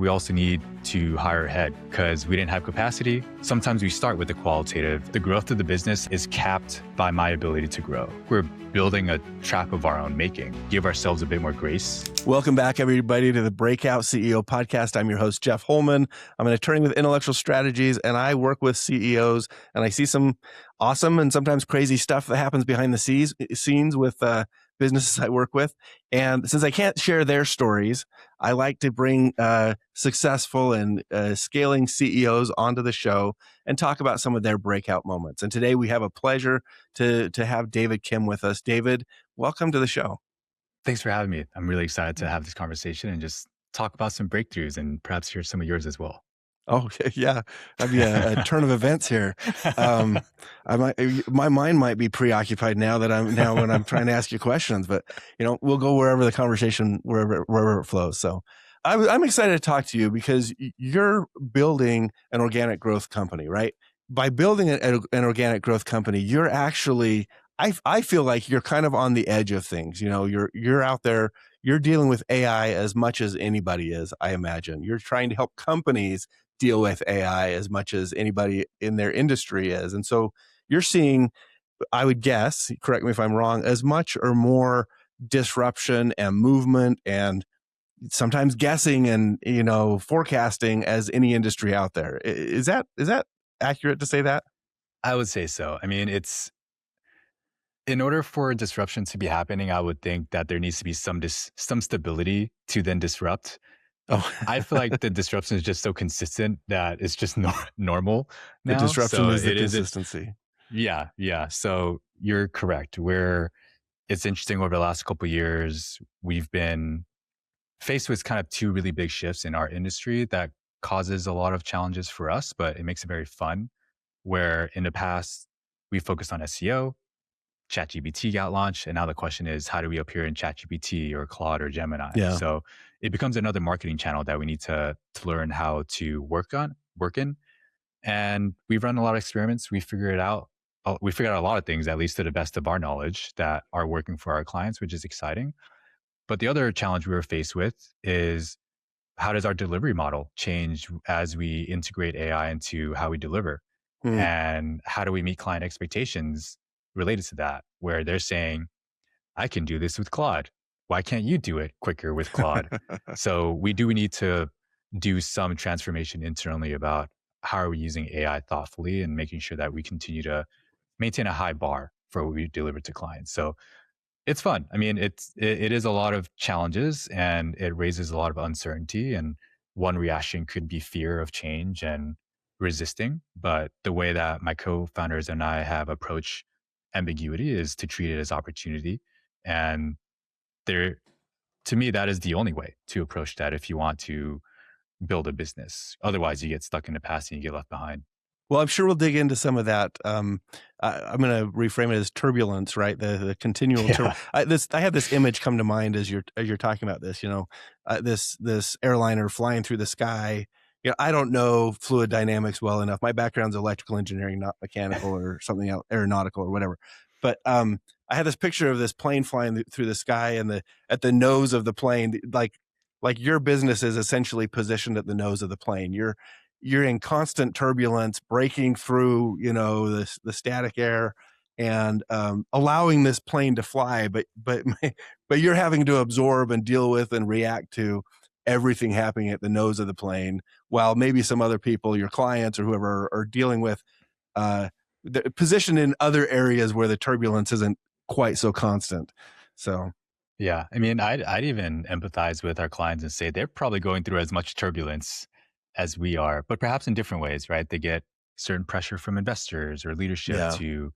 we also need to hire ahead because we didn't have capacity. Sometimes we start with the qualitative. The growth of the business is capped by my ability to grow. We're building a trap of our own making. Give ourselves a bit more grace. Welcome back, everybody, to the Breakout CEO Podcast. I'm your host, Jeff Holman. I'm an attorney with intellectual strategies, and I work with CEOs, and I see some awesome and sometimes crazy stuff that happens behind the scenes with businesses I work with. And since I can't share their stories, I like to bring successful and scaling CEOs onto the show and talk about some of their breakout moments. And today we have a pleasure to have David Khim with us. David, welcome to the show. Thanks for having me. I'm really excited to have this conversation and just talk about some breakthroughs and perhaps hear some of yours as well. Oh, yeah. That'd be a turn of events here. My mind might be preoccupied now when I'm trying to ask you questions, but we'll go wherever the conversation, wherever it flows. So I'm excited to talk to you because you're building an organic growth company, right? By building an organic growth company, you're actually, I feel like you're kind of on the edge of things. You're out there, you're dealing with AI as much as anybody is, I imagine. You're trying to help companies deal with AI as much as anybody in their industry is. And so you're seeing, I would guess, correct me if I'm wrong, as much or more disruption and movement and sometimes guessing and, forecasting as any industry out there. Is that accurate to say that? I would say so. I mean, in order for disruption to be happening, I would think that there needs to be some stability to then disrupt. Oh, I feel like the disruption is just so consistent that it's just normal now. The disruption is the consistency. Yeah. So you're correct. It's interesting over the last couple of years, we've been faced with kind of two really big shifts in our industry that causes a lot of challenges for us, but it makes it very fun. Where in the past, we focused on SEO, ChatGPT got launched, and now the question is, how do we appear in ChatGPT or Claude or Gemini? Yeah. So it becomes another marketing channel that we need to learn how to work in. And we've run a lot of experiments. We figured out a lot of things, at least to the best of our knowledge, that are working for our clients, which is exciting. But the other challenge we were faced with is, how does our delivery model change as we integrate AI into how we deliver? And how do we meet client expectations related to that, where they're saying, I can do this with Claude. Why can't you do it quicker with Claude? So we do need to do some transformation internally about how are we using AI thoughtfully and making sure that we continue to maintain a high bar for what we deliver to clients. So it's fun. I mean, it is a lot of challenges and it raises a lot of uncertainty. And one reaction could be fear of change and resisting. But the way that my co-founders and I have approached ambiguity is to treat it as opportunity. And to me, that is the only way to approach that if you want to build a business. Otherwise, you get stuck in the past and you get left behind. Well, I'm sure we'll dig into some of that. I'm going to reframe it as turbulence, right? The continual. Yeah. I have this image come to mind as you're talking about this. This airliner flying through the sky. I don't know fluid dynamics well enough. My background's electrical engineering, not mechanical or something else, aeronautical or whatever. But I had this picture of this plane flying through the sky, and at the nose of the plane, like your business is essentially positioned at the nose of the plane. You're in constant turbulence, breaking through, the static air and allowing this plane to fly, but you're having to absorb and deal with and react to everything happening at the nose of the plane, while maybe some other people, your clients or whoever, are dealing with positioned in other areas where the turbulence isn't quite so constant. So. Yeah. I mean, I'd even empathize with our clients and say they're probably going through as much turbulence as we are, but perhaps in different ways, right? They get certain pressure from investors or leadership to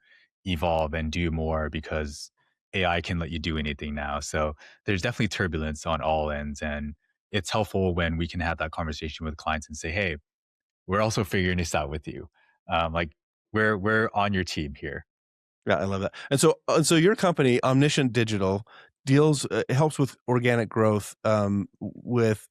evolve and do more because AI can let you do anything now. So there's definitely turbulence on all ends. And it's helpful when we can have that conversation with clients and say, hey, we're also figuring this out with you. We're on your team here. Yeah, I love that. And so your company, Omniscient Digital, helps with organic growth with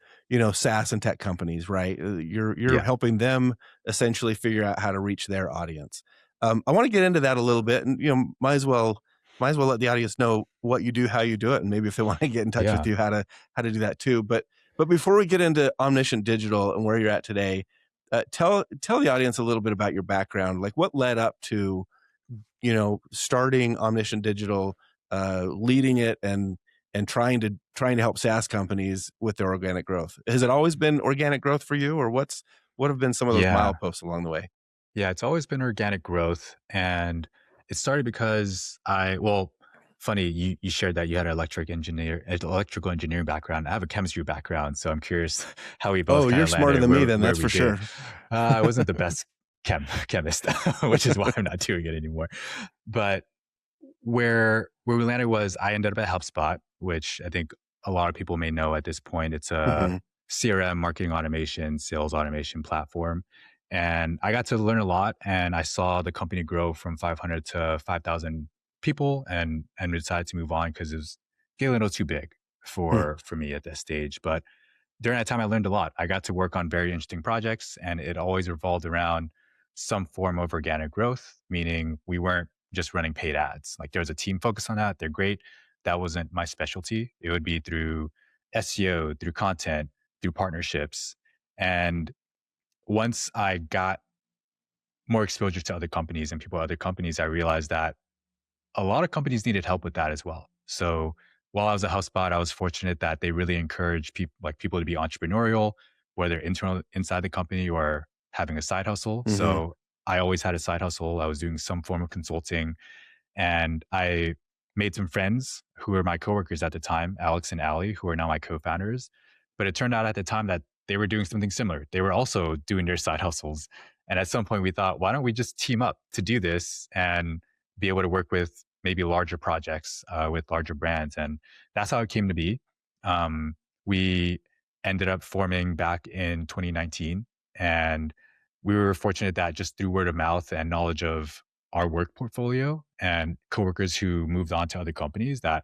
SaaS and tech companies, right? You're helping them essentially figure out how to reach their audience. I want to get into that a little bit, and might as well let the audience know what you do, how you do it, and maybe if they want to get in touch with you, how to do that too. But But before we get into Omniscient Digital and where you're at today, tell the audience a little bit about your background. Like what led up to, starting Omniscient Digital, leading it, and trying to help SaaS companies with their organic growth. Has it always been organic growth for you, or what have been some of those Yeah. mileposts along the way? Yeah, it's always been organic growth. And it started because funny, you shared that you had an electrical engineering background. I have a chemistry background. So I'm curious how we both Oh, kind you're of smarter landed than me where, then, where that's we for did. sure. I wasn't the best chemist, which is why I'm not doing it anymore. But where we landed was I ended up at HubSpot, which I think a lot of people may know at this point. It's a Hmm. CRM, marketing automation, sales automation platform. And I got to learn a lot, and I saw the company grow from 500 to 5,000 people, and we decided to move on because it was getting a little too big for me at this stage. But during that time, I learned a lot. I got to work on very interesting projects, and it always revolved around some form of organic growth, meaning we weren't just running paid ads. Like there was a team focus on that. They're great. That wasn't my specialty. It would be through SEO, through content, through partnerships. And once I got more exposure to other companies and people at other companies, I realized that a lot of companies needed help with that as well. So while I was at HubSpot, I was fortunate that they really encourage people to be entrepreneurial, whether internal inside the company or having a side hustle. Hmm. So I always had a side hustle. I was doing some form of consulting, and I made some friends who were my coworkers at the time, Alex and Allie, who are now my co-founders. But it turned out at the time that they were doing something similar. They were also doing their side hustles. And at some point we thought, why don't we just team up to do this and be able to work with maybe larger projects with larger brands? And that's how it came to be. We ended up forming back in 2019. And we were fortunate that just through word of mouth and knowledge of our work portfolio and coworkers who moved on to other companies, that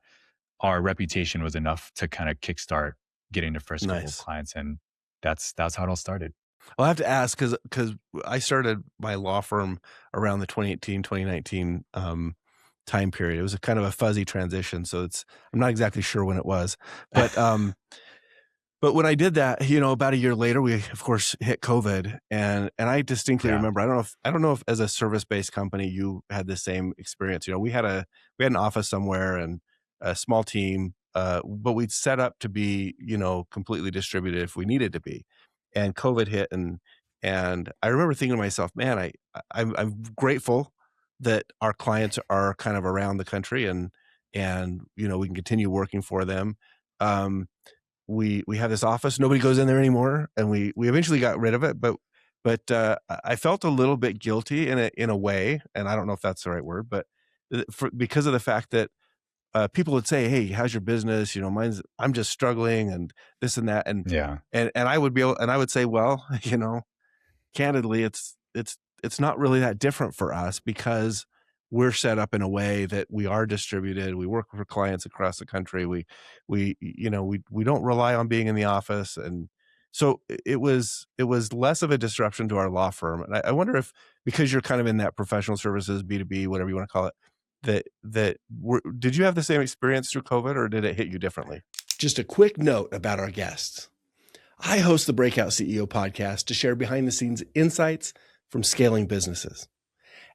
our reputation was enough to kind of kickstart getting the first couple of Nice. clients. And that's how it all started. Well, I have to ask because I started my law firm around the 2018, 2019 time period. It was a kind of a fuzzy transition, so I'm not exactly sure when it was, but but when I did that, about a year later, we of course hit COVID, and I distinctly Yeah. remember. I don't know if as a service based company you had the same experience. We had an office somewhere and a small team, but we'd set up to be completely distributed if we needed to be, and COVID hit, and I remember thinking to myself, man, I'm grateful that our clients are kind of around the country, and we can continue working for them. Um, we have this office. Nobody goes in there anymore, and we eventually got rid of it. But I felt a little bit guilty in a way, and I don't know if that's the right word, but because of the fact that people would say, "Hey, how's your business?" I'm just struggling, and this and that, and Yeah. and I would be able, and I would say, well, candidly, it's not really that different for us because we're set up in a way that we are distributed. We work for clients across the country. We don't rely on being in the office, and so it was less of a disruption to our law firm. And I wonder if, because you're kind of in that professional services, B2B, whatever you want to call it, did you have the same experience through COVID, or did it hit you differently? Just a quick note about our guests. I host the Breakout CEO podcast to share behind the scenes insights from scaling businesses.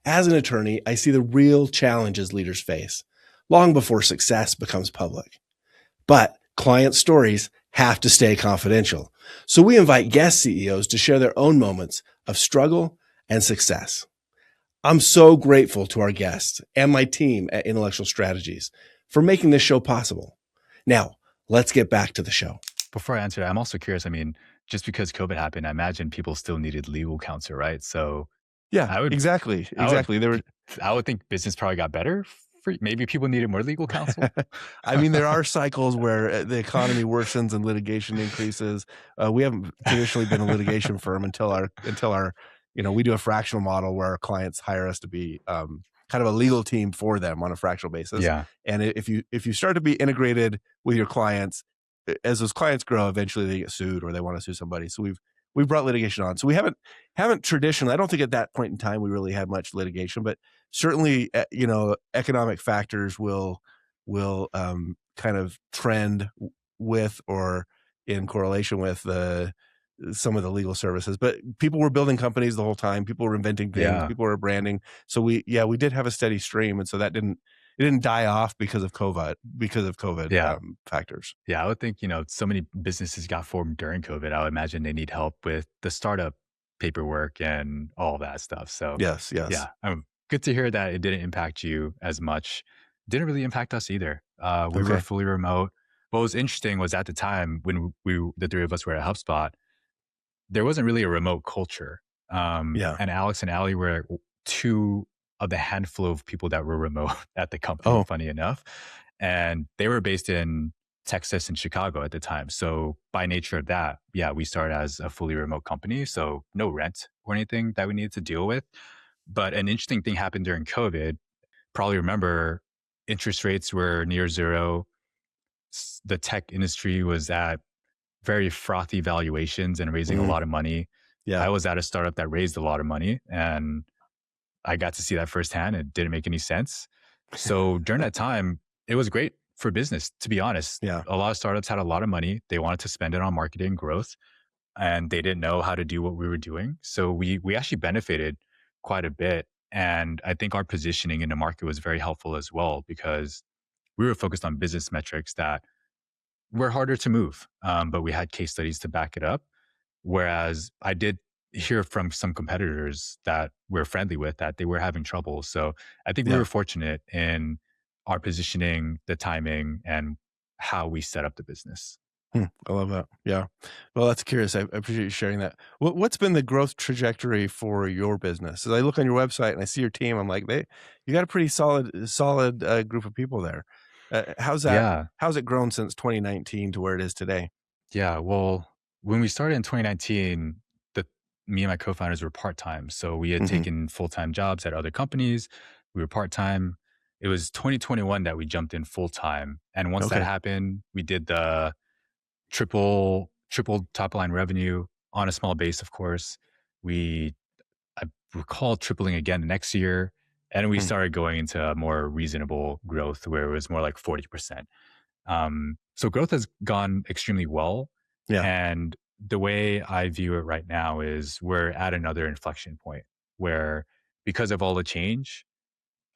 As an attorney, I see the real challenges leaders face long before success becomes public. But client stories have to stay confidential. So we invite guest CEOs to share their own moments of struggle and success. I'm so grateful to our guests and my team at Intellectual Strategies for making this show possible. Now, let's get back to the show. Before I answer that, I'm also curious. I mean, just because COVID happened, I imagine people still needed legal counsel, right? So Yeah, I would, exactly, I would, exactly. There were I would think business probably got better. Maybe people needed more legal counsel. I mean, there are cycles where the economy worsens and litigation increases. We haven't traditionally been a litigation firm until our, we do a fractional model where our clients hire us to be kind of a legal team for them on a fractional basis. Yeah. And if you start to be integrated with your clients, as those clients grow, eventually they get sued or they want to sue somebody. So we've brought litigation on. So we haven't traditionally. I don't think at that point in time we really had much litigation, but certainly, economic factors will kind of trend with or in correlation with some of the legal services. But people were building companies the whole time. People were inventing things. Yeah. People were branding. So we did have a steady stream, and so it didn't die off because of COVID Yeah. factors. Yeah. I would think, so many businesses got formed during COVID. I would imagine they need help with the startup paperwork and all that stuff. So Yes, yes, yeah, good to hear that it didn't impact you as much. Didn't really impact us either. We were okay, fully remote. What was interesting was at the time when the three of us were at HubSpot, there wasn't really a remote culture. yeah. And Alex and Ali were two of the handful of people that were remote at the company, Oh, funny enough. And they were based in Texas and Chicago at the time. So by nature of that, yeah, we started as a fully remote company. So no rent or anything that we needed to deal with. But an interesting thing happened during COVID. Probably remember interest rates were near zero. The tech industry was at very frothy valuations and raising a mhm, lot of money. yeah. I was at a startup that raised a lot of money and I got to see that firsthand. It didn't make any sense. So during that time, it was great for business, to be honest. Yeah. A lot of startups had a lot of money. They wanted to spend it on marketing and growth, and they didn't know how to do what we were doing. So we actually benefited quite a bit. And I think our positioning in the market was very helpful as well because we were focused on business metrics that were harder to move, but we had case studies to back it up. Whereas I did hear from some competitors that we're friendly with that they were having trouble. So I think we Yeah. were fortunate in our positioning, the timing, and how we set up the business. I love that. Yeah. Well, that's curious. I appreciate you sharing that. What's been the growth trajectory for your business? As I look on your website and I see your team, I'm like, you got a pretty solid group of people there. Yeah. How's it grown since 2019 to where it is today? Yeah. Well, when we started in 2019, the me and my co-founders were part-time. So we had Hmm. taken full-time jobs at other companies. We were part-time. It was 2021 that we jumped in full-time. And once that Okay. happened, we did the triple top line revenue on a small base, of course. We I recall tripling again the next year. And we Hmm. started going into a more reasonable growth where it was more like 40%. So growth has gone extremely well. Yeah. And the way I view it right now is we're at another inflection point where because of all the change,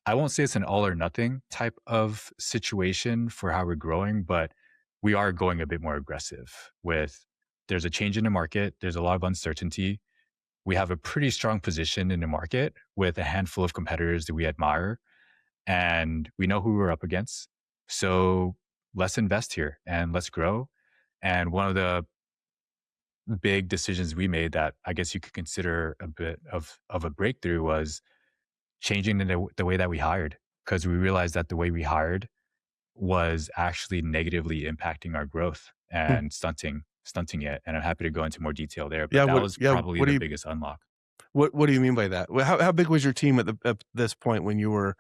I won't say it's an all or nothing type of situation for how we're growing, but we are going a bit more aggressive with there's a change in the market, there's a lot of uncertainty. We have a pretty strong position in the market with a handful of competitors that we admire and we know who we're up against. So let's invest here and let's grow. And one of the big decisions we made that I guess you could consider a bit of a breakthrough was changing the way that we hired because we realized that the way we hired was actually negatively impacting our growth Hmm. and stunting it. And I'm happy to go into more detail there, Yeah. but that was probably What do the you biggest unlock. what do you mean by that? How big was your team at this point when you were,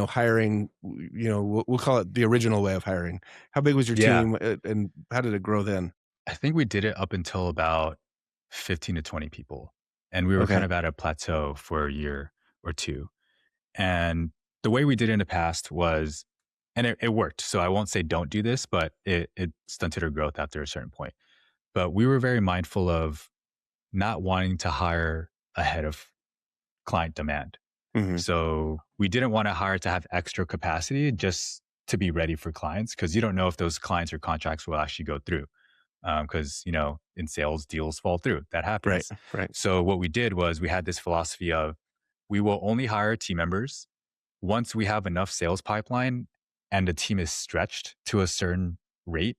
hiring? We'll call it the original way of hiring. How big was your Yeah, team, and how did it grow then? I think we did it up until about 15 to 20 people. And we were kind Okay. of at a plateau for a year or two. And the way we did it in the past was, and it worked. So I won't say don't do this, but it stunted our growth after a certain point. But we were very mindful of not wanting to hire ahead of client demand. Hmm. So we didn't want to hire to have extra capacity just to be ready for clients because you don't know if those clients or contracts will actually go through. Because, in sales, deals fall through. That Right. happens. Right. So what we did was we had this philosophy of we will only hire team members once we have enough sales pipeline and the team is stretched to a certain rate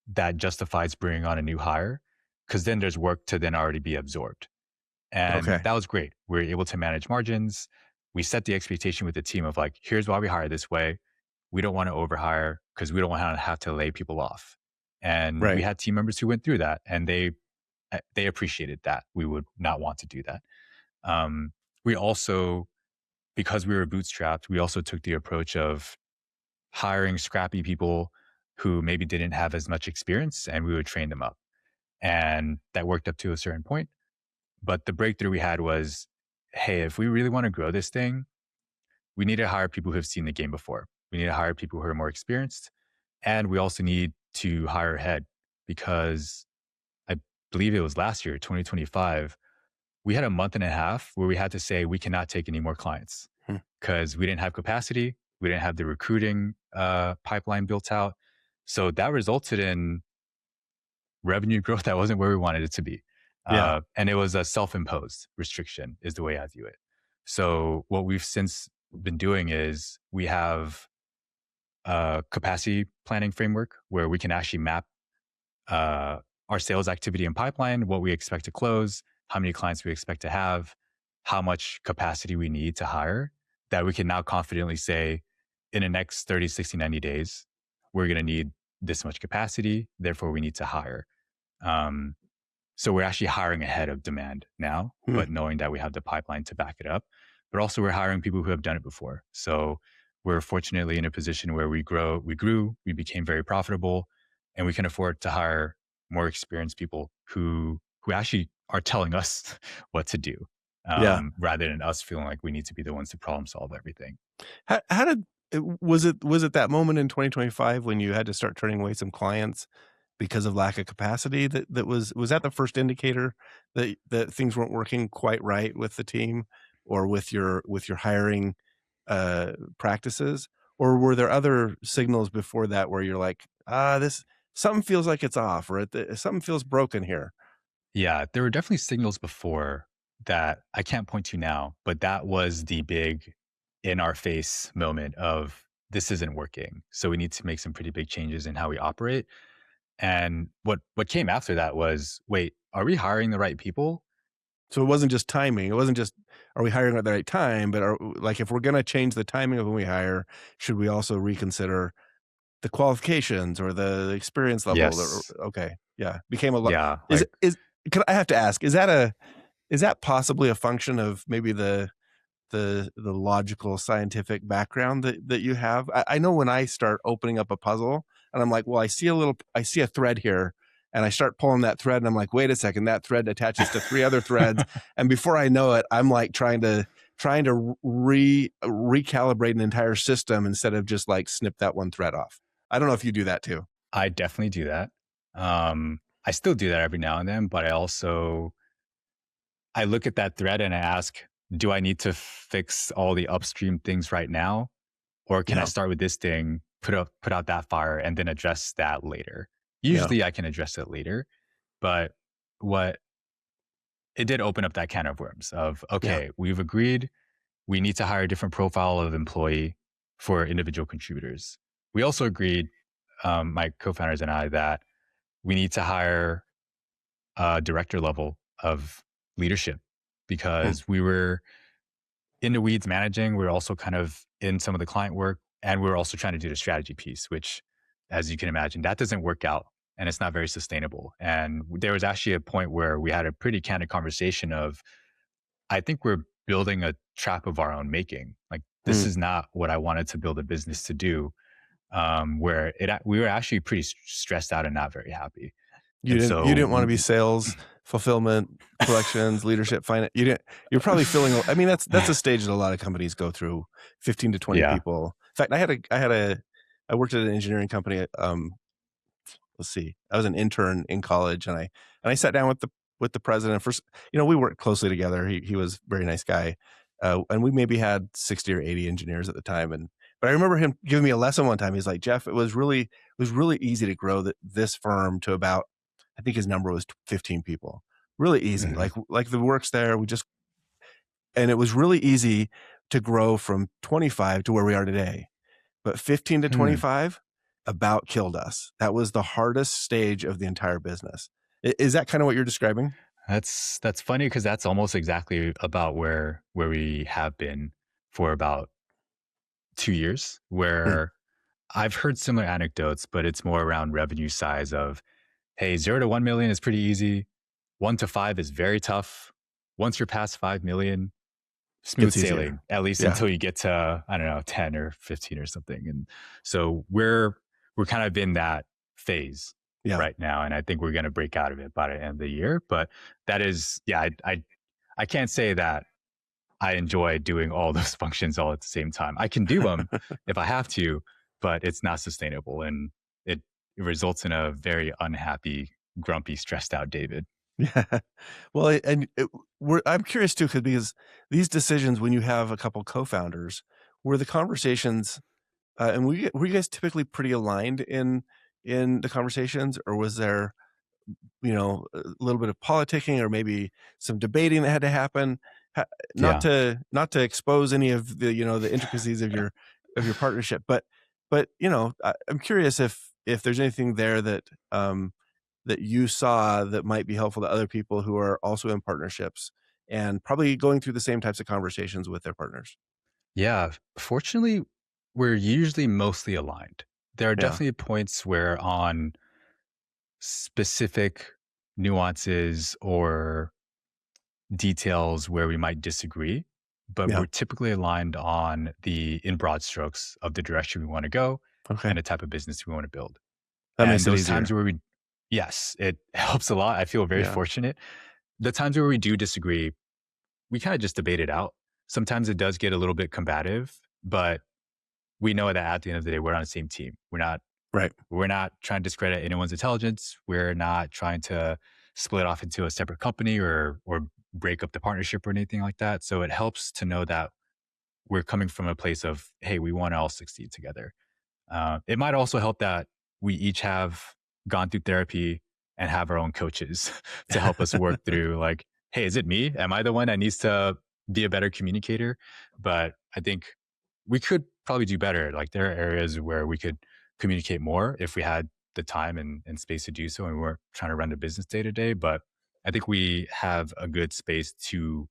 that justifies bringing on a new hire, because then there's work to then already be absorbed. And Okay. that was great. We were able to manage margins. We set the expectation with the team of like, here's why we hire this way. We don't want to overhire because we don't want to have to lay people off. And we Right. had team members who went through that and they appreciated that. We would not want to do that. We also, because we were bootstrapped, we also took the approach of hiring scrappy people who maybe didn't have as much experience and we would train them up. And that worked up to a certain point. But the breakthrough we had was, hey, if we really want to grow this thing, we need to hire people who have seen the game before. We need to hire people who are more experienced. And we also need to hire ahead because I believe it was last year, 2025, we had a month and a half where we had to say we cannot take any more clients Hmm. because we didn't have capacity. We didn't have the recruiting pipeline built out. So that resulted in revenue growth that wasn't where we wanted it to be. Yeah. And it was a self-imposed restriction is the way I view it. So what we've since been doing is we have a capacity planning framework where we can actually map our sales activity and pipeline, what we expect to close, how many clients we expect to have, how much capacity we need to hire, that we can now confidently say in the next 30, 60, 90 days, we're going to need this much capacity. Therefore, we need to hire. Um, so we're actually hiring ahead of demand now, Hmm. but knowing that we have the pipeline to back it up. But also we're hiring people who have done it before. So we're fortunately in a position where we grew, we became very profitable, and we can afford to hire more experienced people who actually are telling us what to do, Yeah. rather than us feeling like we need to be the ones to problem solve everything. How did was it that moment in 2025 when you had to start turning away some clients because of lack of capacity that was that the first indicator that things weren't working quite right with the team or with your hiring practices, or were there other signals before that where you're like, this something feels like it's off, or something feels broken here? Yeah, there were definitely signals before that I can't point to now, but that was the big in our face moment of this isn't working. So we need to make some pretty big changes in how we operate. And what came after that was, wait, are we hiring the right people? So it wasn't just timing. It wasn't just, are we hiring at the right time, but like, if we're going to change the timing of when we hire, should we also reconsider the qualifications or the experience level? Yes. Okay. Yeah. Became a lot. Yeah. I have to ask, is that possibly a function of maybe the logical scientific background that you have? I know when I start opening up a puzzle and I'm like, well, I see a thread here, and I start pulling that thread and I'm like, wait a second, that thread attaches to 3 other threads. And before I know it, I'm like trying to recalibrate an entire system instead of just like snip that one thread off. I don't know if you do that too. I definitely do that. I still do that every now and then, but I look at that thread and I ask, do I need to fix all the upstream things right now? Or can I Yeah. start with this thing, put out that fire, and then address that later? Yeah. Usually I can address it later, but what it did open up that can of worms of, okay, we've agreed we need to hire a different profile of employee for individual contributors. We also agreed, my co-founders and I, that we need to hire a director level of leadership because we were in the weeds managing. We were also kind of in some of the client work, and we were also trying to do the strategy piece, which, as you can imagine, that doesn't work out and it's not very sustainable. And there was actually a point where we had a pretty candid conversation of, I think we're building a trap of our own making. Like, this is not what I wanted to build a business to do. We were actually pretty stressed out and not very happy. You didn't want to be sales, fulfillment, collections, leadership, finance. You're probably feeling, I mean, that's a stage that a lot of companies go through, 15 to 20 people. In fact, I worked at an engineering company. Let's see, I was an intern in college, and I sat down with the president. First, we worked closely together. He was a very nice guy. And we maybe had 60 or 80 engineers at the time. But I remember him giving me a lesson one time. He's like, Jeff, it was really easy to grow this firm to about, I think his number was 15 people. Really easy. Like the work's there. And it was really easy to grow from 25 to where we are today. But 15 to 25 about killed us. That was the hardest stage of the entire business. Is that kind of what you're describing? That's funny because that's almost exactly about where we have been for about 2 years, where I've heard similar anecdotes, but it's more around revenue size of, hey, 0 to 1 million is pretty easy. 1 to 5 is very tough. Once you're past 5 million, smooth sailing, at least until you get to, I don't know, 10 or 15 or something. And so we're kind of in that phase right now. And I think we're going to break out of it by the end of the year. But that is, I can't say that I enjoy doing all those functions all at the same time. I can do them if I have to, but it's not sustainable. And it results in a very unhappy, grumpy, stressed out David. Yeah. Well, I'm curious too, because these decisions, when you have a couple co-founders, were the conversations, and were you guys typically pretty aligned in the conversations, or was there, a little bit of politicking or maybe some debating that had to happen? Ha- Not Yeah. to expose any of the the intricacies of your partnership, but I'm curious if there's anything there that you saw that might be helpful to other people who are also in partnerships and probably going through the same types of conversations with their partners. Yeah. Fortunately, we're usually mostly aligned. There are Yeah. definitely points where on specific nuances or details where we might disagree, but Yeah. we're typically aligned on the in broad strokes of the direction we want to go Okay. and the type of business we want to build. That And makes it those times easier. where yes, it helps a lot. I feel very Yeah. fortunate. The times where we do disagree, we kind of just debate it out. Sometimes it does get a little bit combative, but we know that at the end of the day, we're on the same team. Right. We're not trying to discredit anyone's intelligence. We're not trying to split off into a separate company or break up the partnership or anything like that. So it helps to know that we're coming from a place of, hey, we want to all succeed together. It might also help that we each have gone through therapy and have our own coaches to help us work through like, hey, is it me? Am I the one that needs to be a better communicator? But I think we could probably do better. Like there are areas where we could communicate more if we had the time and space to do so and we weren't trying to run the business day to day. But I think we have a good space to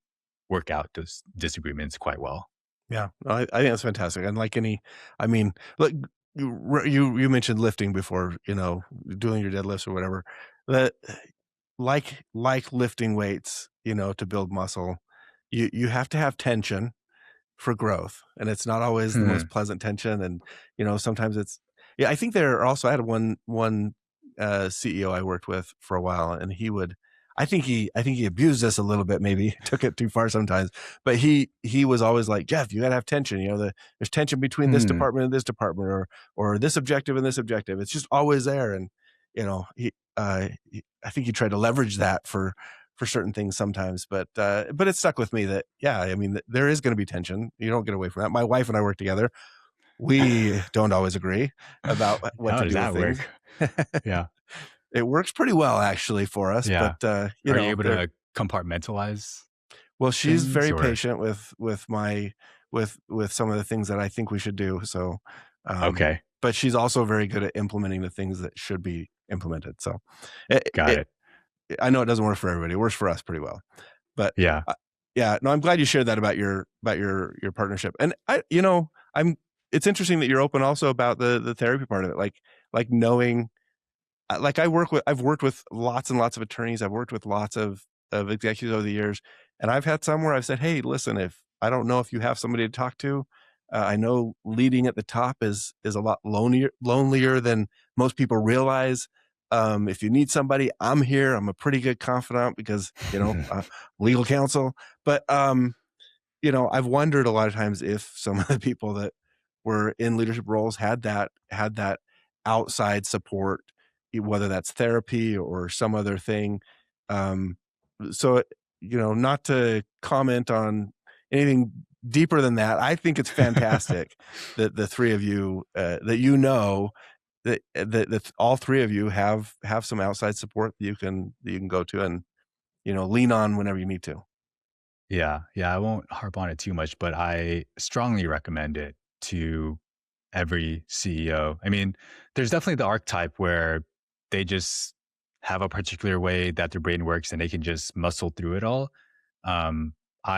work out those disagreements quite well. Yeah, no, I think that's fantastic. And like I mean, look, you mentioned lifting before, doing your deadlifts or whatever. That like lifting weights, to build muscle, you have to have tension for growth, and it's not always the Hmm. most pleasant tension. And sometimes it's, yeah. I think there are also, I had one CEO I worked with for a while, and he would, I think he abused us a little bit, maybe took it too far sometimes, but he was always like, Jeff, you gotta have tension. There's tension between this Hmm. department and this department, or this objective and this objective. It's just always there. And I think he tried to leverage that for certain things sometimes, but it stuck with me that, yeah, I mean, there is going to be tension. You don't get away from that. My wife and I work together. We don't always agree about what How to does do with that things. work? Yeah. It works pretty well actually for us, but Yeah. Are you able there. to compartmentalize Well, she's things very or patient with some of the things that I think we should do. So, um, okay, but she's also very good at implementing the things that should be implemented. So, it, got it it. I know it doesn't work for everybody. It works for us pretty well. But Yeah. uh, yeah, no, I'm glad you shared that about your partnership. And I'm it's interesting that you're open also about the therapy part of it. Like knowing, like I've worked with lots and lots of attorneys. I've worked with lots of executives over the years, and I've had some where I've said, "Hey, listen, if I don't know if you have somebody to talk to, I know leading at the top is a lot lonelier than most people realize. If you need somebody, I'm here. I'm a pretty good confidant because legal counsel. But I've wondered a lot of times if some of the people that were in leadership roles had that outside support, whether that's therapy or some other thing. Um, so, not to comment on anything deeper than that, I think it's fantastic that the three of you, that all three of you have some outside support that you can go to and lean on whenever you need to. Yeah. Yeah. I won't harp on it too much, but I strongly recommend it to every CEO. I mean, there's definitely the archetype where they just have a particular way that their brain works and they can just muscle through it all. Um,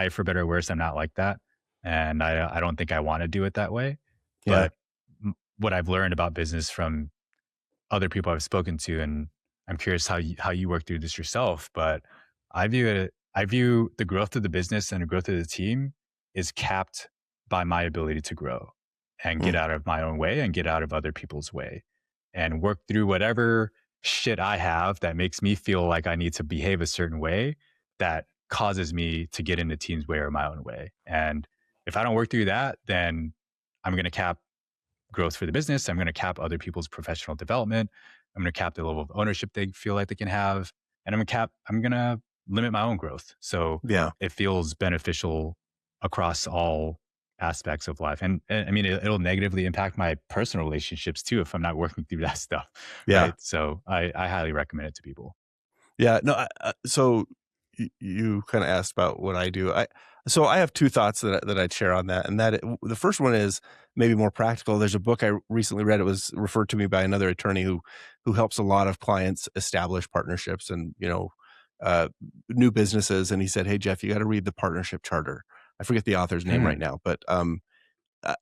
for better or worse, I'm not like that. And I don't think I want to do it that way. Yeah. But what I've learned about business from other people I've spoken to, and I'm curious how you work through this yourself, but I view the growth of the business and the growth of the team is capped by my ability to grow and get Mm. out of my own way and get out of other people's way and work through whatever shit I have that makes me feel like I need to behave a certain way that causes me to get in the team's way or my own way. And if I don't work through that, then I'm going to cap growth for the business. I'm going to cap other people's professional development. I'm going to cap the level of ownership they feel like they can have. And I'm going to limit my own growth. So Yeah. it feels beneficial across all aspects of life. And I mean, it'll negatively impact my personal relationships too if I'm not working through that stuff. Yeah. Right. So I highly recommend it to people. Yeah. No. So you kind of asked about what I do. So I have two thoughts that I'd share on that, and the first one is maybe more practical. There's a book I recently read. It was referred to me by another attorney who helps a lot of clients establish partnerships and new businesses. And he said, "Hey Jeff, you got to read the partnership charter." I forget the author's name right now, but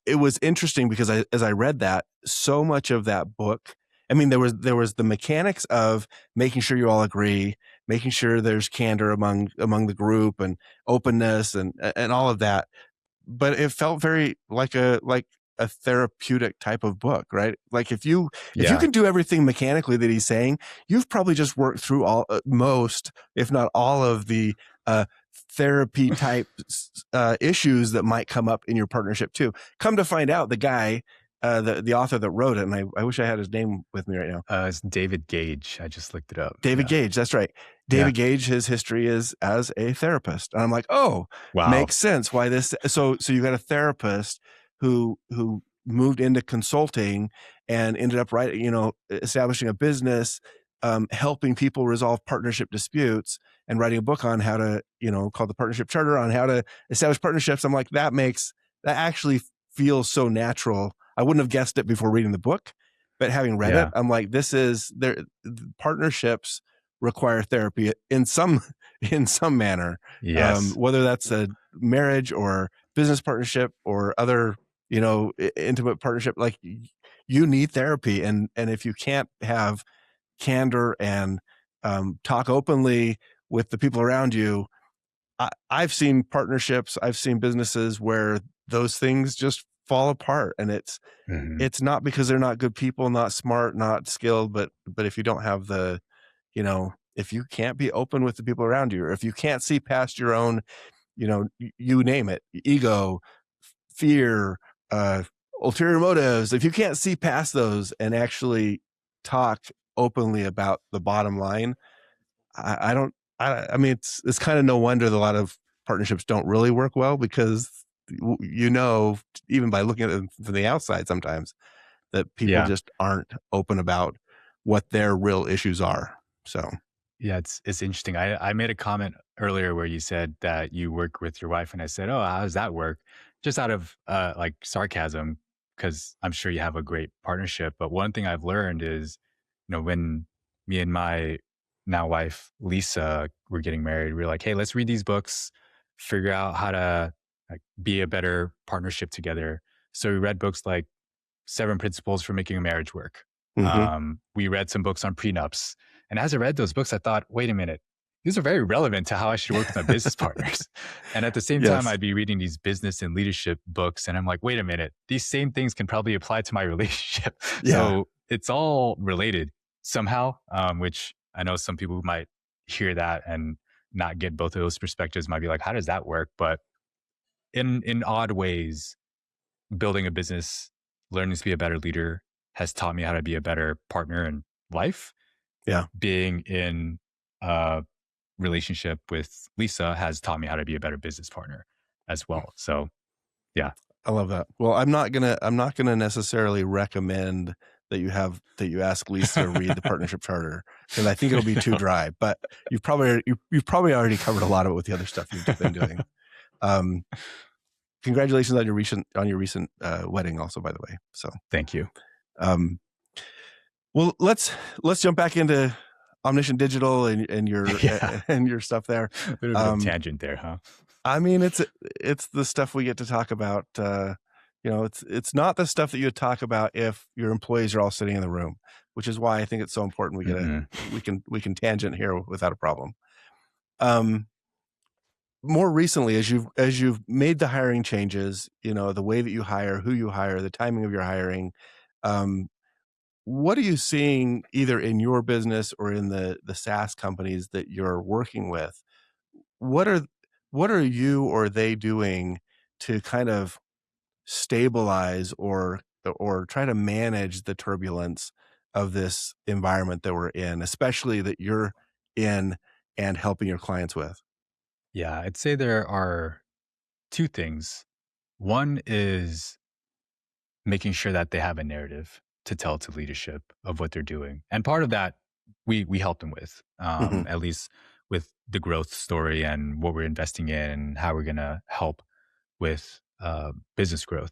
it was interesting because as I read that, so much of that book, I mean, there was the mechanics of making sure you all agree, making sure there's candor among the group and openness and all of that. But it felt very like a therapeutic type of book, right? Like if you can do everything mechanically that he's saying, you've probably just worked through most, if not all, of the therapy type issues that might come up in your partnership too. Come to find out, the guy, the author that wrote it, and I wish I had his name with me right now. It's David Gage. I just looked it up. David Gage, that's right. David Gage, his history is as a therapist. And I'm like, oh, wow, makes sense why this. So you got a therapist who moved into consulting and ended up establishing a business, helping people resolve partnership disputes, and writing a book on how to, called the Partnership Charter, on how to establish partnerships. I'm like, that actually feels so natural. I wouldn't have guessed it before reading the book, but having read it, I'm like, partnerships require therapy in some manner. Yes. Whether that's a marriage or business partnership or other, intimate partnership, like you need therapy. And if you can't have candor and talk openly with the people around you, I've seen partnerships, I've seen businesses where those things just fall apart, and it's not because they're not good people, not smart, not skilled, but if you don't have the, if you can't be open with the people around you, or if you can't see past your own, you name it, ego, fear, ulterior motives, if you can't see past those and actually talk openly about the bottom line, I mean, it's kind of no wonder that a lot of partnerships don't really work well, because even by looking at it from the outside sometimes, that people just aren't open about what their real issues are. So yeah, it's interesting. I made a comment earlier where you said that you work with your wife, and I said, oh, how does that work? Just out of like sarcasm, because I'm sure you have a great partnership. But one thing I've learned is, when me and my now wife, Lisa, were getting married, we were like, hey, let's read these books, figure out how to be a better partnership together. So we read books like 7 Principles for Making a Marriage Work. We read some books on prenups. And as I read those books, I thought, wait a minute, these are very relevant to how I should work with my business partners. And at the same time, I'd be reading these business and leadership books, and I'm like, wait a minute, these same things can probably apply to my relationship. So it's all related somehow, which I know some people who might hear that and not get both of those perspectives might be like, how does that work? But in odd ways, building a business, learning to be a better leader has taught me how to be a better partner in life. Yeah. Being in a relationship with Lisa has taught me how to be a better business partner as well. So yeah. I love that. Well, I'm not gonna necessarily recommend that you ask Lisa to read the Partnership Charter, because I think it'll be too dry. But you've probably already covered a lot of it with the other stuff you've been doing. Congratulations on your recent wedding, also, by the way. So thank you. Well, let's jump back into Omniscient Digital and your and your stuff there. A bit of a tangent there, huh? I mean, it's the stuff we get to talk about. It's not the stuff that you would talk about if your employees are all sitting in the room, which is why I think it's so important. We can tangent here without a problem. More recently, as you've made the hiring changes, the way that you hire, who you hire, the timing of your hiring, what are you seeing either in your business or in the SaaS companies that you're working with? What are you or they doing to kind of stabilize or or try to manage the turbulence of this environment that we're in, especially that you're in and helping your clients with? Yeah, I'd say there are two things. One is making sure that they have a narrative to tell to leadership of what they're doing. And part of that we help them with, Hmm. at least with the growth story and what we're investing in and how we're gonna help with business growth.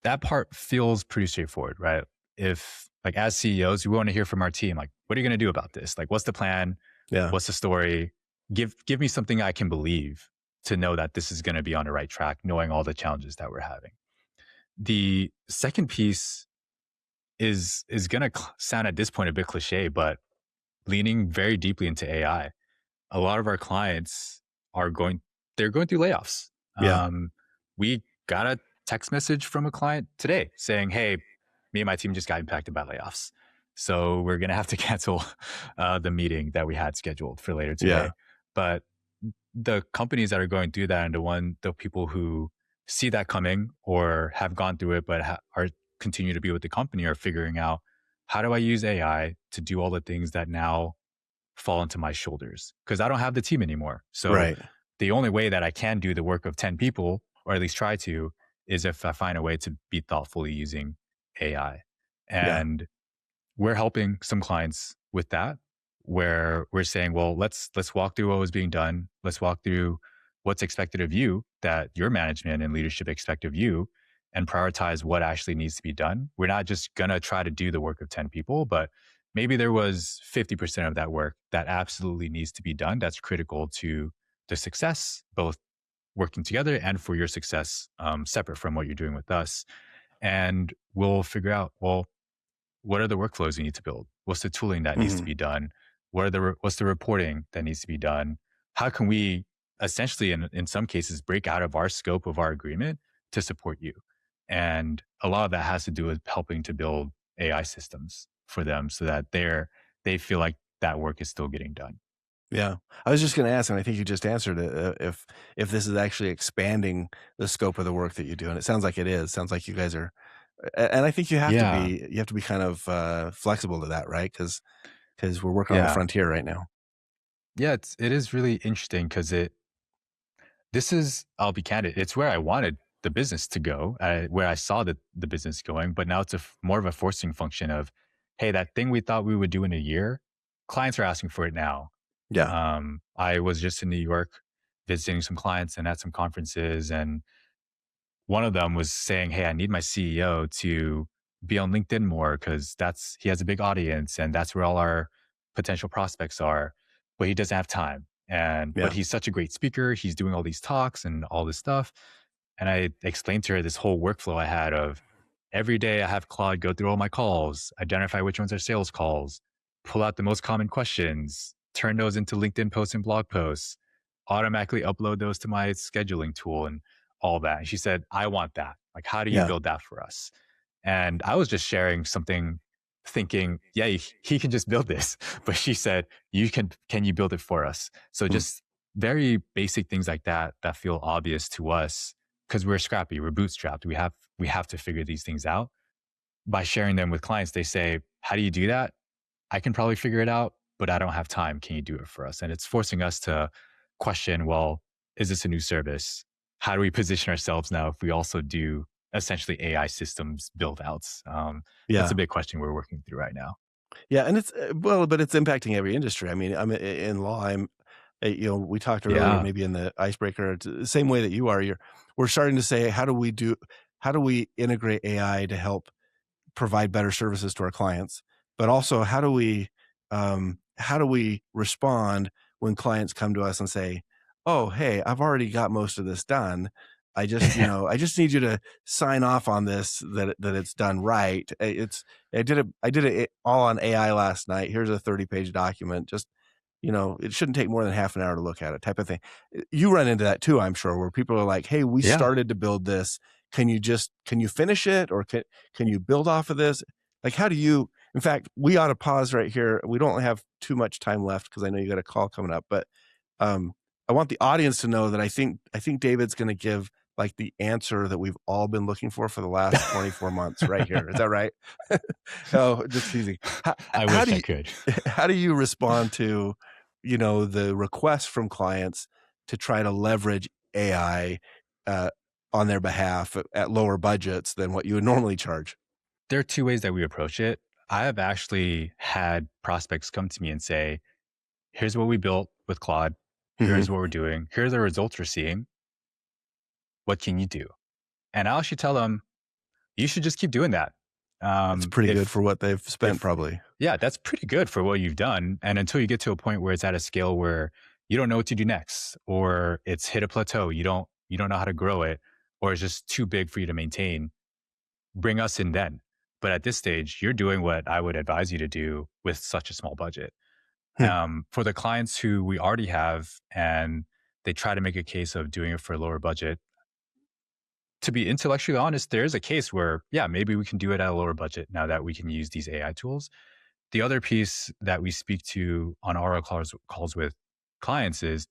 That part feels pretty straightforward, right? If like as CEOs, we want to hear from our team, like, what are you gonna do about this? Like, what's the plan? Yeah. What's the story? Give me something I can believe to know that this is gonna be on the right track, knowing all the challenges that we're having. The second piece is gonna sound at this point a bit cliche, but leaning very deeply into AI. A lot of our clients are going they're going through layoffs. Yeah. We got a text message from a client today saying, "Hey, me and my team just got impacted by layoffs, so we're gonna have to cancel the meeting that we had scheduled for later Yeah. today." But the companies that are going through that and the people who see that coming or have gone through it but are continue to be with the company are figuring out, how do I use AI to do all the things that now fall into my shoulders because I don't have the team anymore. So Right. the only way that I can do the work of 10 people, or at least try to, is if I find a way to be thoughtfully using AI. Yeah. And we're helping some clients with that, where we're saying, well, let's walk through what was being done. Let's walk through what's expected of you, that your management and leadership expect of you, and prioritize what actually needs to be done. We're not just gonna try to do the work of 10 people, but maybe there was 50% of that work that absolutely needs to be done. That's critical to the success, both working together and for your success, separate from what you're doing with us. And we'll figure out, well, what are the workflows you need to build? What's the tooling that needs to Hmm. be done? What's the reporting that needs to be done? How can we essentially, in some cases, break out of our scope of our agreement to support you? And a lot of that has to do with helping to build AI systems for them so that they feel like that work is still getting done. Yeah. I was just going to ask, and I think you just answered it, if this is actually expanding the scope of the work that you do, and it sounds like it is. Sounds like you guys are, and I think Yeah. you have to be kind of flexible to that, right? Because we're working on the Yeah. frontier right now. Yeah. It is really interesting because this is, I'll be candid, it's where I wanted the business to go, where I saw the business going, but now it's more of a forcing function of, hey, that thing we thought we would do in a year, clients are asking for it now. Yeah. I was just in New York visiting some clients and at some conferences, and one of them was saying, "Hey, I need my CEO to be on LinkedIn more because he has a big audience and that's where all our potential prospects are, but he doesn't have time. But Yeah. he's such a great speaker. He's doing all these talks and all this stuff." And I explained to her this whole workflow I had of every day I have Claude go through all my calls, identify which ones are sales calls, pull out the most common questions, turn those into LinkedIn posts and blog posts, automatically upload those to my scheduling tool and all that. And she said, I want that. Like, how do you Yeah. build that for us? And I was just sharing something thinking, yeah, he can just build this. But she said, can you build it for us? So Mm. just very basic things like that that feel obvious to us because we're scrappy, we're bootstrapped. We have to figure these things out. By sharing them with clients, they say, how do you do that? I can probably figure it out, but I don't have time. Can you do it for us? And it's forcing us to question, well, is this a new service? How do we position ourselves now if we also do essentially AI systems build outs? That's Yeah. a big question we're working through right now. Yeah. And it's well, but it's impacting every industry. I mean, I'm in law. We talked earlier, Yeah. maybe in the icebreaker, it's the same way that you are. We're starting to say, how do we integrate AI to help provide better services to our clients, but also how do we respond when clients come to us and say, "Oh, hey, I've already got most of this done. I just need you to sign off on this that it's done right. I did it all on AI last night. Here's a 30-page document. Just it shouldn't take more than half an hour to look at it," type of thing. You run into that too, I'm sure, where people are like, "Hey, we Yeah. started to build this. Can you finish it, or can you build off of this?" Like, how do you? In fact, we ought to pause right here. We don't have too much time left because I know you got a call coming up, but um, I want the audience to know that I think David's going to give like the answer that we've all been looking for the last 24 months right here. Is that right? Oh, just teasing. I How wish do I you, could. how do you respond to, the requests from clients to try to leverage AI uh, on their behalf at lower budgets than what you would normally charge? There are two ways that we approach it. I have actually had prospects come to me and say, here's what we built with Claude. Hmm. Here's what we're doing. Here are the results we're seeing. What can you do? And I'll actually tell them, you should just keep doing that. It's pretty good for what they've spent, if probably. Yeah, that's pretty good for what you've done. And until you get to a point where it's at a scale where you don't know what to do next, or it's hit a plateau, you don't know how to grow it, or it's just too big for you to maintain, bring us in then. But at this stage, you're doing what I would advise you to do with such a small budget. Hmm. For the clients who we already have and they try to make a case of doing it for a lower budget, to be intellectually honest, there is a case where, yeah, maybe we can do it at a lower budget now that we can use these AI tools. The other piece that we speak to on our calls with clients is,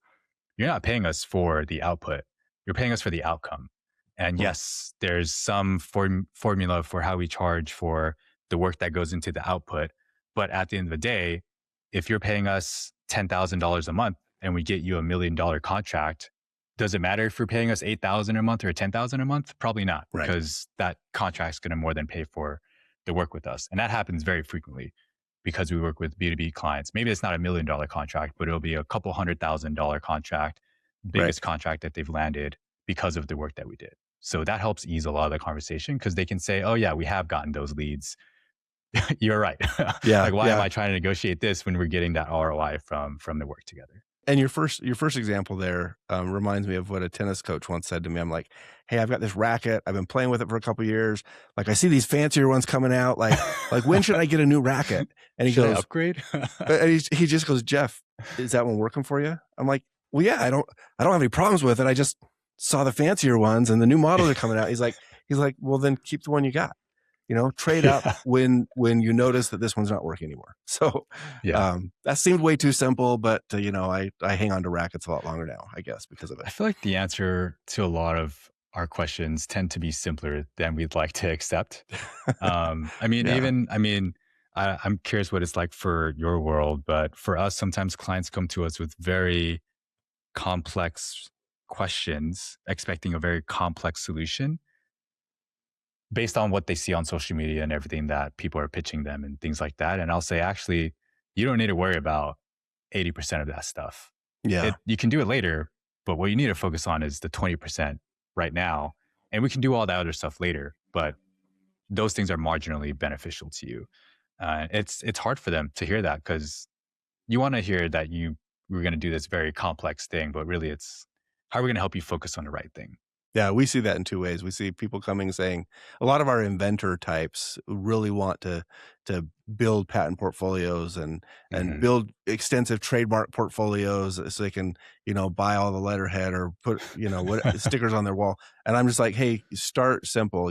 you're not paying us for the output. You're paying us for the outcome. And yes, there's some formula for how we charge for the work that goes into the output. But at the end of the day, if you're paying us $10,000 a month and we get you $1 million contract, does it matter if you're paying us $8,000 a month or $10,000 a month? Probably not, Right. because that contract's going to more than pay for the work with us. And that happens very frequently because we work with B2B clients. Maybe it's not $1 million contract, but it'll be a couple $100,000 contract, biggest contract that they've landed because of the work that we did. So that helps ease a lot of the conversation, because they can say, oh yeah, we have gotten those leads. You're right. Yeah. Like, why am I trying to negotiate this when we're getting that ROI from the work together? And your first example there reminds me of what a tennis coach once said to me. I'm like, hey, I've got this racket. I've been playing with it for a couple of years. Like, I see these fancier ones coming out. Like when should I get a new racket? And he Should I goes, upgrade? and he just goes, Jeff, is that one working for you? I'm like, well, yeah, I don't have any problems with it. I just saw the fancier ones and the new models are coming out. He's like, well, then keep the one you got. Trade up when you notice that this one's not working anymore. So that seemed way too simple, but I hang on to rackets a lot longer now, I guess, because of it. I feel like the answer to a lot of our questions tend to be simpler than we'd like to accept. I'm curious what it's like for your world, but for us, sometimes clients come to us with very complex questions, expecting a very complex solution based on what they see on social media and everything that people are pitching them and things like that. And I'll say, actually, you don't need to worry about 80% of that stuff. Yeah. You can do it later, but what you need to focus on is the 20% right now. And we can do all that other stuff later, but those things are marginally beneficial to you. It's hard for them to hear that, because you want to hear that we're going to do this very complex thing, but really it's, how are we going to help you focus on the right thing? Yeah, we see that in two ways. We see people coming saying, a lot of our inventor types really want to build patent portfolios and build extensive trademark portfolios so they can, buy all the letterhead or put, what stickers on their wall. And I'm just like, hey, start simple.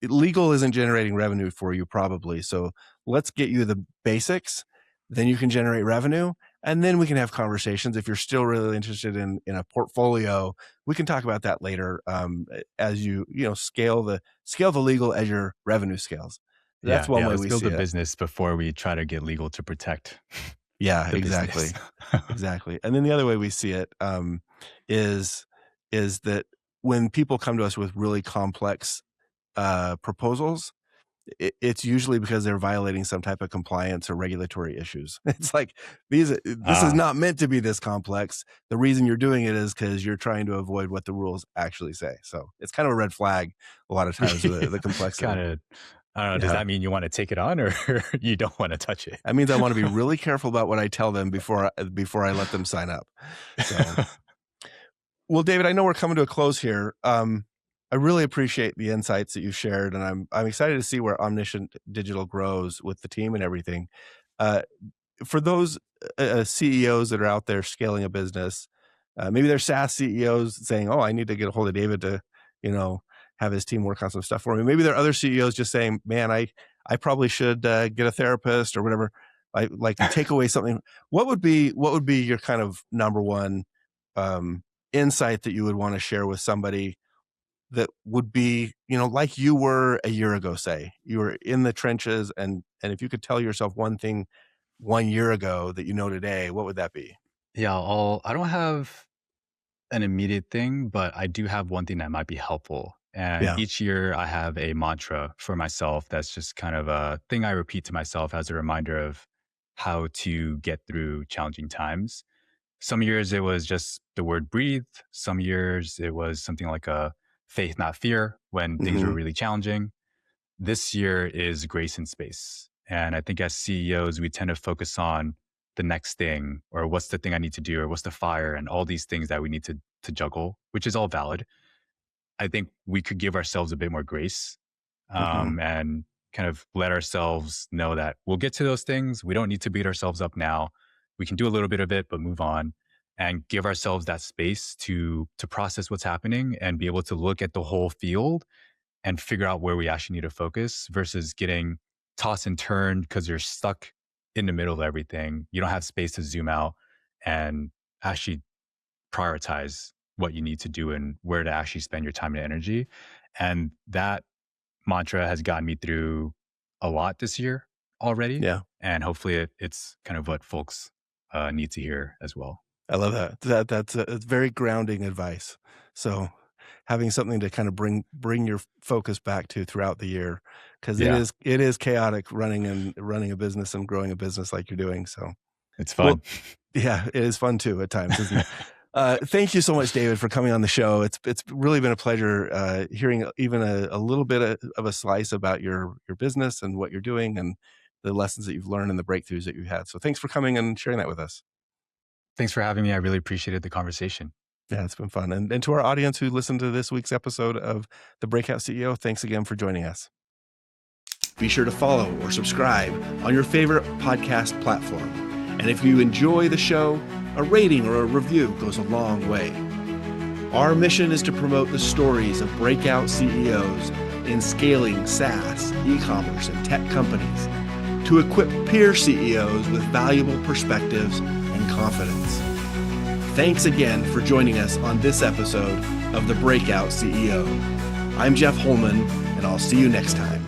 Legal isn't generating revenue for you probably. So let's get you the basics, then you can generate revenue. And then we can have conversations. If you're still really interested in a portfolio, we can talk about that later. As you scale the legal as your revenue scales. That's one way let's we build see the it. business before we try to get legal to protect. Yeah, the exactly, business. exactly. And then the other way we see it is that when people come to us with really complex proposals, it's usually because they're violating some type of compliance or regulatory issues. It's like, this is not meant to be this complex. The reason you're doing it is because you're trying to avoid what the rules actually say. So it's kind of a red flag a lot of times, the complexity. I don't know. Does that mean you want to take it on, or you don't want to touch it? That means I want to be really careful about what I tell them before I let them sign up. So, well, David, I know we're coming to a close here. I really appreciate the insights that you shared, and I'm excited to see where Omniscient Digital grows with the team and everything. For those CEOs that are out there scaling a business, maybe they're SaaS CEOs saying, "Oh, I need to get a hold of David to, have his team work on some stuff for me." Maybe there are other CEOs just saying, "Man, I probably should get a therapist or whatever." I like to take away something. What would be your kind of number one insight that you would want to share with somebody that would be, like you were a year ago, say you were in the trenches, and if you could tell yourself one thing 1 year ago that you know today, what would that be? Yeah, I don't have an immediate thing, but I do have one thing that might be helpful. And Yeah. each year I have a mantra for myself that's just kind of a thing I repeat to myself as a reminder of how to get through challenging times. Some years it was just the word breathe. Some years it was something like a faith, not fear, when things were Hmm. really challenging. This year is grace in space. And I think as CEOs, we tend to focus on the next thing, or what's the thing I need to do, or what's the fire, and all these things that we need to juggle, which is all valid. I think we could give ourselves a bit more grace, Hmm. and kind of let ourselves know that we'll get to those things. We don't need to beat ourselves up now. We can do a little bit of it, but move on, and give ourselves that space to process what's happening and be able to look at the whole field and figure out where we actually need to focus versus getting tossed and turned because you're stuck in the middle of everything. You don't have space to zoom out and actually prioritize what you need to do and where to actually spend your time and energy. And that mantra has gotten me through a lot this year already. Yeah. And hopefully it's kind of what folks need to hear as well. I love that. It's very grounding advice. So having something to kind of bring your focus back to throughout the year, because Yeah, it is chaotic running a business and growing a business like you're doing. So, it's well, fun. yeah, it is fun too at times, isn't it? Thank you so much, David, for coming on the show. It's really been a pleasure hearing even a little bit of a slice about your business and what you're doing and the lessons that you've learned and the breakthroughs that you've had. So thanks for coming and sharing that with us. Thanks for having me. I really appreciated the conversation. Yeah, it's been fun. And to our audience who listened to this week's episode of The Breakout CEO, thanks again for joining us. Be sure to follow or subscribe on your favorite podcast platform. And if you enjoy the show, a rating or a review goes a long way. Our mission is to promote the stories of breakout CEOs in scaling SaaS, e-commerce, and tech companies to equip peer CEOs with valuable perspectives and confidence. Thanks again for joining us on this episode of The Breakout CEO. I'm Jeff Holman, and I'll see you next time.